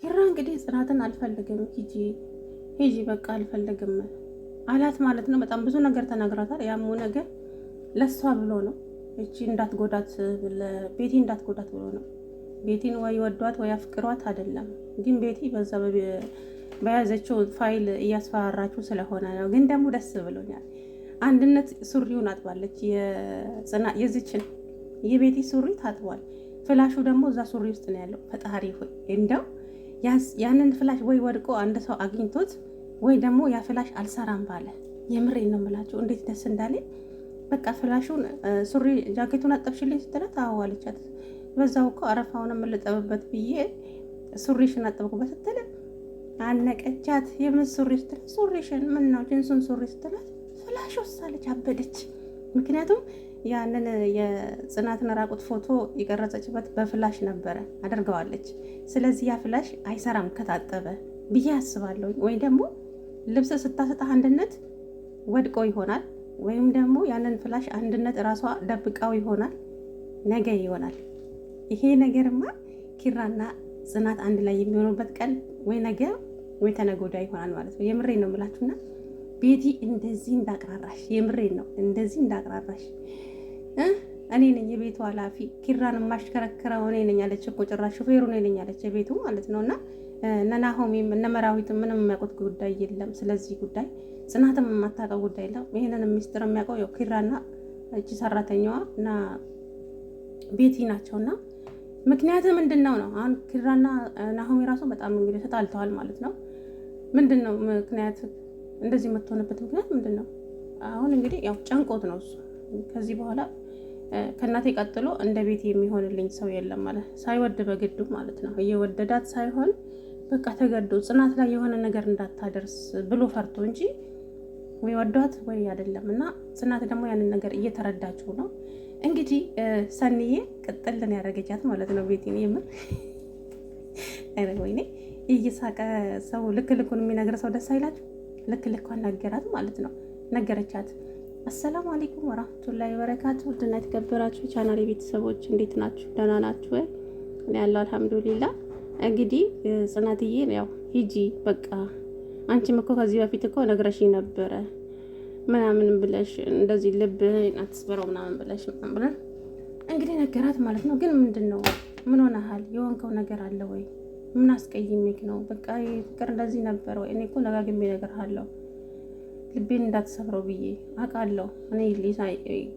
ኪራ እንግዲህ ጽናትን አልፈልግም ሂጂ በቃ አልፈልግም አላት ማለት ነው። በጣም ብዙ ነገር ተናግራታል። ያሙ ነገር ለሷ ብሎ ነው። እቺ እንዳትጎዳት ቤቲ እንዳትጎዳት ብሎ ነው። ቤቲን ወይ ወዷት ወይ አፍቅሯት አይደለም። ግን ቤቲ በዛ በያዘችው ፋይል እያስፈራራችሁ ስለሆነ ነው። ግን ደግሞ ደስ ብሎኛል። አንድነት ሱሪውን አጥባለች። የዚችን የቤቲ ሱሪ ታጥቧል። ፍላሹ ደግሞ እዛ ሱሪ ውስጥ ነው ያለው። ፈጣሪ ሆይ እንደው ያንን ፍላሽ ወይ ወድቆ አንድ ሰው አግኝቶት ወይ ደግሞ ያ ፍላሽ አልሰራም ባለ። የምሬን ነው የምላችሁ እንዴት ደስ እንዳለ። በቃ ፍላሹን ሱሪ ጃኬቱን አጠብሽልኝ ስትላት አዎ አለቻት። በዛው እኮ አረፋውን የምልጠብበት ብዬ ሱሪሽን አጠብኩበት ስትል አነቀቻት። የምን ሱሪ ስትል ሱሪሽን ምን ነው ጅንሱን ሱሪ ስትላት ፍላሽ ወሳለች፣ አበደች። ምክንያቱም ያንን የጽናትን ራቁት ፎቶ የቀረጸችበት በፍላሽ ነበረ አድርገዋለች። ስለዚህ ያ ፍላሽ አይሰራም ከታጠበ ብዬ አስባለሁ። ወይ ደግሞ ልብስ ስታሰጣ አንድነት ወድቆ ይሆናል፣ ወይም ደግሞ ያንን ፍላሽ አንድነት እራሷ ደብቃው ይሆናል። ነገ ይሆናል ይሄ ነገርማ። ኪራና ጽናት አንድ ላይ የሚሆኑበት ቀን ወይ ነገ ወይ ተነጎዳ ይሆናል ማለት ነው። የምሬን ነው የምላችሁና ቤቲ እንደዚህ እንዳቅራራሽ፣ የምሬን ነው እንደዚህ እንዳቅራራሽ እኔ ነኝ የቤቱ ኃላፊ፣ ኪራን የማሽከረክረው እኔ ነኝ አለች እኮ ጭራሽ ሹፌሩ እኔ ነኝ አለች የቤቱ ማለት ነው። እና እነ ናሆሜም እነ መራዊትም ምንም የሚያውቁት ጉዳይ የለም ስለዚህ ጉዳይ። ጽናትም የማታውቀው ጉዳይ የለም። ይሄንን ሚስጥር የሚያውቀው ያው ኪራና እቺ ሰራተኛዋ እና ቤቲ ናቸውና ምክንያቱ ምንድነው ነው? አሁን ኪራና ናሆሜ ራሱ በጣም እንግዲህ ተጣልተዋል ማለት ነው። ምንድነው ምክንያት? እንደዚህ የምትሆንበት ምክንያት ምንድነው? አሁን እንግዲህ ያው ጨንቆት ነው እሱ። ከዚህ በኋላ ከእናቴ ቀጥሎ እንደ ቤት የሚሆንልኝ ሰው የለም ማለት ሳይወድ በግዱ ማለት ነው። እየወደዳት ሳይሆን በቃ ተገዶ ጽናት ላይ የሆነ ነገር እንዳታደርስ ብሎ ፈርቶ እንጂ ወይ ወዷት ወይ አይደለም። እና ጽናት ደግሞ ያንን ነገር እየተረዳችው ነው እንግዲህ። ሰኒዬ ቅጥልን ያደረገቻት ማለት ነው ቤቲን። የምር ወይኔ እየሳቀ ሰው ልክ ልኩን የሚነግር ሰው ደስ አይላችሁ? ልክ ልኳን ነገራት ማለት ነው። ነገረቻት። አሰላሙ አለይኩም ወራህመቱላሂ ወበረካቱ። ውድና የተከበራችሁ ቻናል ቤተሰቦች እንዴት ናችሁ? ደህና ናችሁ ወይ? እኔ ያለው አልሐምዱሊላህ። እንግዲህ ጽናትዬ ያው ሂጂ በቃ አንቺም እኮ ከዚህ በፊት እኮ ነግረሽኝ ነበረ ምናምን ብለሽ እንደዚህ ልብ አትስበረው ምናምን ብለሽ ምናምን እንግዲህ ነገራት ማለት ነው። ግን ምንድነው ምን ሆነሃል? የሆንከው ነገር አለ ወይ? ምን አስቀይሜክ ነው? በቃ ፍቅር እንደዚህ ነበር ወይ? እኔ እኮ ነጋግሜ እነግርሃለሁ ልቤን እንዳትሰብረው ብዬ አውቃለሁ። እኔ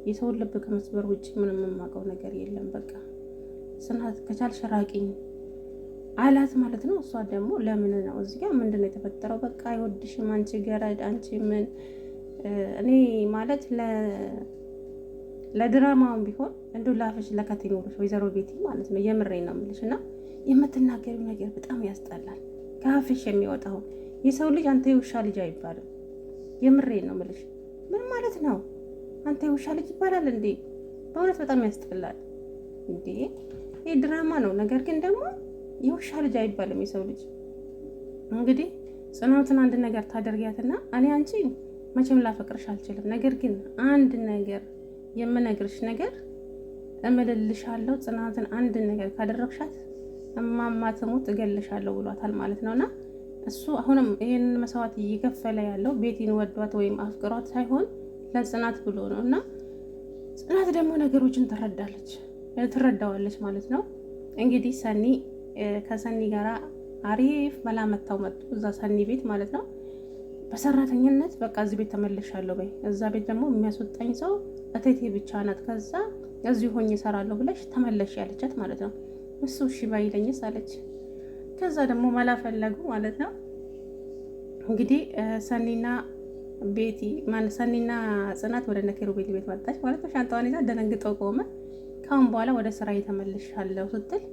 የሰውን ልብ ከመስበር ውጭ ምንም የማውቀው ነገር የለም። በቃ ጽናት ከቻልሽ ራቂኝ አላት ማለት ነው። እሷ ደግሞ ለምን ነው እዚህ ጋር ምንድነው የተፈጠረው? በቃ አይወድሽም አንቺ ገረድ፣ አንቺ ምን እኔ ማለት ለድራማውን ቢሆን እንደው ላፍሽ ለከት ይኖርሽ ወይዘሮ ቤቲ ማለት ነው። የምሬን ነው የምልሽ። እና የምትናገሪው ነገር በጣም ያስጠላል። ከአፍሽ የሚወጣው የሰው ልጅ አንተ የውሻ ልጅ አይባልም። የምሬን ነው የምልሽ። ምን ማለት ነው? አንተ የውሻ ልጅ ይባላል እንዴ? በእውነት በጣም ያስጠላል እንዴ። ይሄ ድራማ ነው። ነገር ግን ደግሞ የውሻ ልጅ አይባልም የሰው ልጅ። እንግዲህ ጽናትን አንድ ነገር ታደርጊያትና እኔ አንቺ መቼም ላፈቅርሽ አልችልም፣ ነገር ግን አንድ ነገር የምነግርሽ ነገር እምልልሻለሁ። ጽናትን አንድ ነገር ካደረግሻት እማማ ትሙት እገልሻለሁ ብሏታል ማለት ነውና እሱ አሁንም ይሄንን መስዋዕት እየከፈለ ያለው ቤቲን ወዷት ወይም አፍቅሯት ሳይሆን ለጽናት ብሎ ነው። እና ጽናት ደግሞ ነገሮችን ትረዳዋለች ማለት ነው። እንግዲህ ሰኒ ከሰኒ ጋራ አሪፍ መላመታው መጡ እዛ ሰኒ ቤት ማለት ነው። በሰራተኝነት በቃ እዚህ ቤት ተመልሻለሁ በይ፣ እዛ ቤት ደግሞ የሚያስወጣኝ ሰው እቴቴ ብቻ ናት፣ ከዛ እዚሁ ሆኜ እሰራለሁ ብለሽ ተመለሽ ያለቻት ማለት ነው። እሱ እሺ ባይለኝስ አለች። ከዛ ደግሞ መላ ፈለጉ ማለት ነው። እንግዲህ ሰኒና ጽናት ወደ ኪሩቤል ቤት መጣች ማለት ነው። ሻንጣዋን ይዛ ደነግጠው ቆመ። ካሁን በኋላ ወደ ስራ ተመልሻለሁ ስትል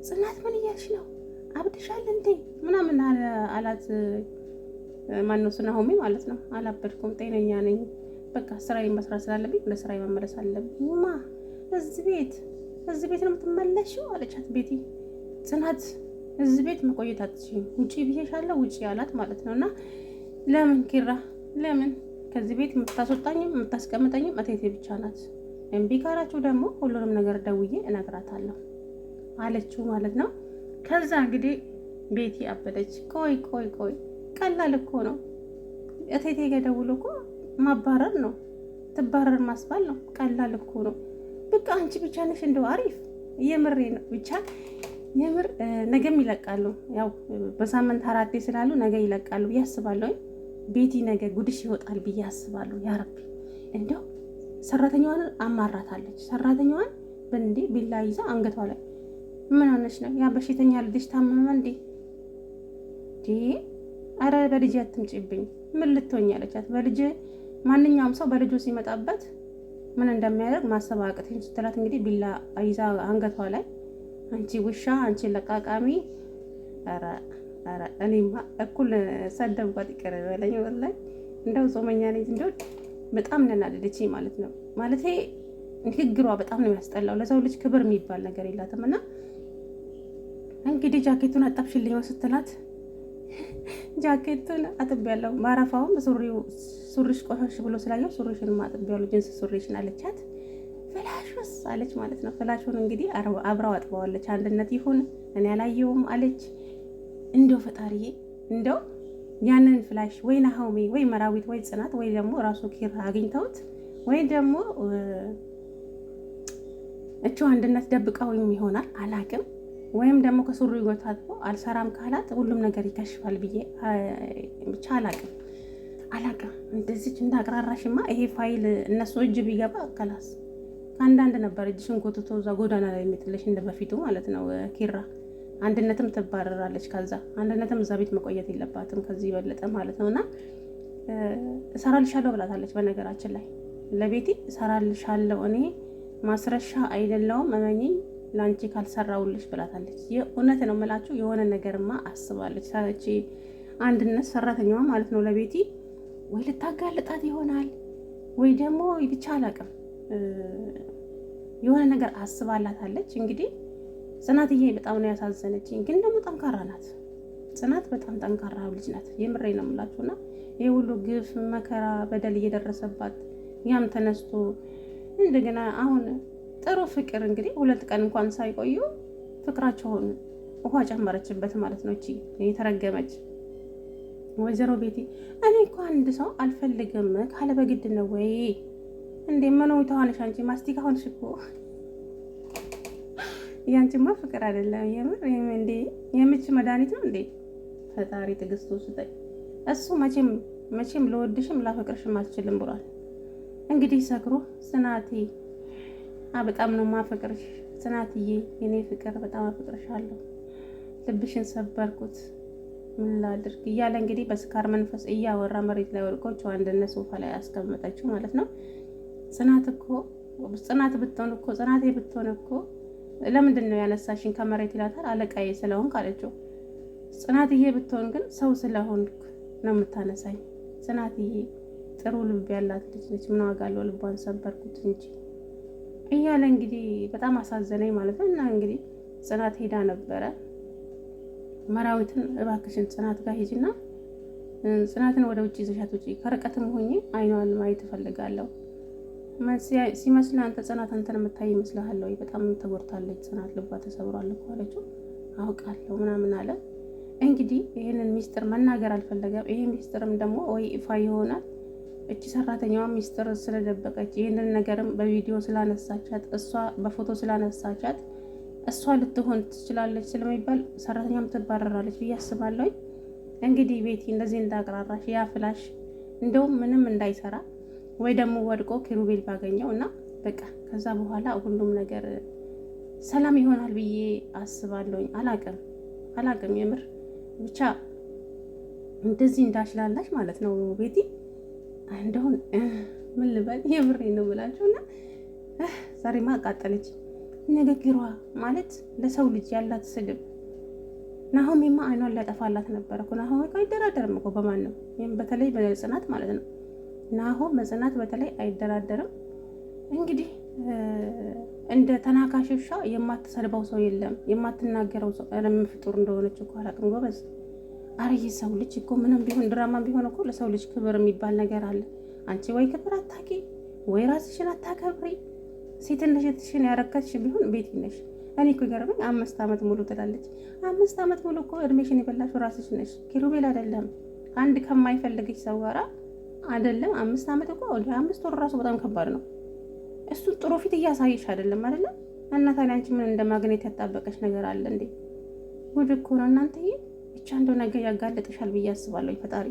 ጽናት ምን እያልሽ ነው? አብድሻል እንዴ ምናምን አላት። ማነው ናሆሜ ማለት ነው። አላበድኩም፣ ጤነኛ ነኝ። በቃ ስራዬን መስራት ስላለብኝ ወደ ስራዬ መመለስ አለብኝ። እዚህ ቤት ነው የምትመለሽው አለቻት ቤቲ። ጽናት እዚህ ቤት መቆየት አትችይም፣ ውጪ ብዬሻለሁ ውጪ አላት ማለት ነው። እና ለምን ኪራ ለምን ከዚህ ቤት የምታስወጣኝም የምታስቀምጠኝም እቴቴ ብቻ ናት፣ እምቢ ካላችሁ ደግሞ ሁሉንም ነገር ደውዬ እነግራታለሁ አለችው ማለት ነው። ከዛ እንግዲህ ቤቲ አበደች። ቆይ ቆይ ቆይ ቀላል እኮ ነው። እቴቴ ጋ ደውሎ እኮ ማባረር ነው፣ ትባረር ማስባል ነው። ቀላል እኮ ነው። በቃ አንቺ ብቻ ነሽ እንደው አሪፍ። የምሬ ነው ብቻ የምር ነገም ይለቃሉ። ያው በሳምንት 4 ስላሉ ነገ ይለቃሉ ብዬ አስባለሁ። ቤቲ ነገ ጉድሽ ይወጣል ብዬ አስባለሁ። ያ ረቢ እንደው ሰራተኛዋን አማራታለች። ሰራተኛዋን በእንዴ ቢላ ይዛ አንገቷ ላይ ምን ሆነች ነው? ያ በሽተኛ ልጅሽ ታመመ እንዴ? አረ በልጅ አትምጪብኝ። ምን ልትሆኝ አለቻት። በልጅ ማንኛውም ሰው በልጁ ሲመጣበት ምን እንደሚያደርግ ማሰብ አቅተኝ ስትላት እንግዲህ ቢላ ይዛ አንገቷ ላይ አንቺ ውሻ፣ አንቺ ለቃቃሚ። አረ እኔማ እኩል ሰደብኳት ይቀር በለኝ። ወላሂ እንደው ጾመኛ ነኝ እንደው በጣም ነናደደች ማለት ነው። ማለቴ ንግግሯ በጣም ነው ያስጠላው። ለሰው ልጅ ክብር የሚባል ነገር የላትም። እና እንግዲህ ጃኬቱን አጣብሽልኝ ስትላት ጃኬቱን አጥቤያለሁ፣ ማረፋውም ሱሪሽ ቆሻሽ ብሎ ስላየው ሱሪሽን አጥቤያለሁ፣ ጅንስ ሱሪሽን አለቻት። ፍላሹስ አለች ማለት ነው። ፍላሹን እንግዲህ አብራው አጥበዋለች። አንድነት ይሁን እኔ አላየውም አለች። እንደው ፈጣሪዬ እንደው ያንን ፍላሽ ወይ ናሆሜ ወይ መራዊት ወይ ጽናት ወይ ደግሞ ራሱ ኪራ አግኝተውት ወይ ደግሞ እቹ አንድነት ደብቀው ይሆናል አላቅም። ወይም ደግሞ ከሱሪ ጎታጥቦ አልሰራም ካላት ሁሉም ነገር ይከሽፋል ብዬ ብቻ አላቅም። እንደዚህ እንዳቅራራሽማ ይሄ ፋይል እነሱ እጅ ቢገባ ከላስ አንዳንድ ነበር እጅሽን ጎትቶ እዛ ጎዳና ላይ የሚጥልሽ እንደ በፊቱ ማለት ነው። ኪራ አንድነትም ትባረራለች። ከዛ አንድነትም እዛ ቤት መቆየት የለባትም ከዚህ የበለጠ ማለት ነውና እሰራልሻለሁ ብላታለች። በነገራችን ላይ ለቤቲ እሰራልሻለሁ እኔ ማስረሻ አይደለውም እመኚኝ ላንቺ ካልሰራውልሽ ብላታለች። የእውነት ነው የምላችሁ የሆነ ነገርማ አስባለች። ሳለች አንድነት ሰራተኛዋ ማለት ነው ለቤቲ ወይ ልታጋልጣት ይሆናል ወይ ደግሞ ብቻ አላውቅም የሆነ ነገር አስባላታለች። እንግዲህ ጽናትዬ በጣም ነው ያሳዘነችኝ፣ ግን ደግሞ ጠንካራ ናት። ጽናት በጣም ጠንካራ ልጅ ናት። የምሬ ነው የምላችሁና ይሄ ሁሉ ግፍ መከራ በደል እየደረሰባት ያም ተነስቶ እንደገና አሁን ጥሩ ፍቅር እንግዲህ 2 ቀን እንኳን ሳይቆዩ ፍቅራቸውን ውሃ ጨመረችበት ማለት ነው። እቺ የተረገመች ወይዘሮ ቤቲ እኔ እኮ አንድ ሰው አልፈልግም ካለ በግድ ነው ወይ እንዴ? ምነው ተዋነሽ አንቺ ማስቲካ ሆንሽ እኮ። ያንቺማ ፍቅር አይደለም የምር እንዴ የምች መድኃኒት ነው እንዴ? ፈጣሪ ትዕግስቱ ስጠኝ። እሱ መቼም ለወድሽም ላፈቅርሽም አልችልም ብሏል። እንግዲህ ሰክሮ ጽናቴ በጣም ነው ማፈቅርሽ ጽናትዬ፣ የኔ ፍቅር በጣም አፈቅርሻለሁ፣ ልብሽን ሰበርኩት ምን ላድርግ እያለ እንግዲህ በስካር መንፈስ እያወራ መሬት ላይ ወድቆ አንድነት ሶፋ ላይ አስቀመጠችው ማለት ነው። ጽናት ብትሆን እኮ ጽናቴ ብትሆን እኮ ለምንድን ነው ያነሳሽኝ ከመሬት ይላታል። አለቃዬ ስለሆንክ አለችው። ጽናትዬ ብትሆን ግን ሰው ስለሆንክ ነው የምታነሳኝ። ጽናትዬ ጥሩ ልብ ያላት ልጅ ነች፣ ምን ዋጋ አለው ልቧን ሰበርኩት እንጂ እያለ እንግዲህ በጣም አሳዘነኝ ማለት ነው። እና እንግዲህ ጽናት ሄዳ ነበረ። መራዊትን እባክሽን ጽናት ጋር ሂጂና ጽናትን ወደ ውጭ ይዘሻት ውጪ፣ ከርቀትም ሆኜ አይኗን ማየት እፈልጋለሁ። ሲመስል አንተ ጽናት አንተን የምታይ ይመስልሃል ወይ? በጣም ተጎድታለች ጽናት፣ ልቧ ተሰብሯል እኮ አለችው። አውቃለሁ ምናምን አለ። እንግዲህ ይህንን ሚስጥር መናገር አልፈለገም። ይሄ ሚስጥርም ደግሞ ወይ ይፋ ይሆናል። እቺ ሰራተኛዋ ሚስጥር ስለደበቀች ይህንን ነገርም በቪዲዮ ስላነሳቻት እሷ በፎቶ ስላነሳቻት እሷ ልትሆን ትችላለች ስለሚባል ሰራተኛም ትባረራለች ብዬ አስባለሁ። እንግዲህ ቤቲ እንደዚህ እንዳቅራራሽ ያ ፍላሽ እንደውም ምንም እንዳይሰራ ወይ ደግሞ ወድቆ ኪሩቤል ባገኘው እና በቃ ከዛ በኋላ ሁሉም ነገር ሰላም ይሆናል ብዬ አስባለሁ። አላቅም የምር ብቻ እንደዚህ እንዳሽላላሽ ማለት ነው ቤቲ። እንደውን ምን ልበል የምሬ ነው ብላችሁና ዛሬማ አቃጠለች ንግግሯ ማለት ለሰው ልጅ ያላት ስድብ። ናሆሜማ አይኗን ሊያጠፋላት ነበር እኮ። ናሆሜ አይደራደርም እኮ በማን ነው? በተለይ በጽናት ማለት ነው። ናሆም በጽናት በተለይ አይደራደርም። እንግዲህ እንደ ተናካሽ ውሻ የማትሰድበው ሰው የለም፣ የማትናገረው ሰው ፍጡር እንደሆነች እኮ አላውቅም ጎበዝ። አረ የሰው ልጅ እኮ ምንም ቢሆን ድራማ ቢሆን እኮ ለሰው ልጅ ክብር የሚባል ነገር አለ። አንቺ ወይ ክብር አታቂ ወይ ራስሽን አታከብሪ። ሴትነሽን ያረከትሽ ቢሆን ቤቲ ነሽ። እኔ እኮ ይገርመኝ 5 ዓመት ሙሉ ትላለች። 5 ዓመት ሙሉ እኮ እድሜሽን የበላሽው ራስሽ ነሽ ኪሩቤል አይደለም። አንድ ከማይፈልግሽ ሰው ጋራ አይደለም 5 ዓመት እኮ 5 ወር ራሱ በጣም ከባድ ነው። እሱ ጥሩ ፊት እያሳየሽ አይደለም አይደለም። እና ታዲያ አንቺ ምን እንደ ማግኘት ያጣበቀሽ ነገር አለ እንዴ? ጉድ እኮ ነው እናንተዬ። ብቻ እንደው ነገር ያጋልጥሻል ብዬ አስባለሁ ፈጣሪ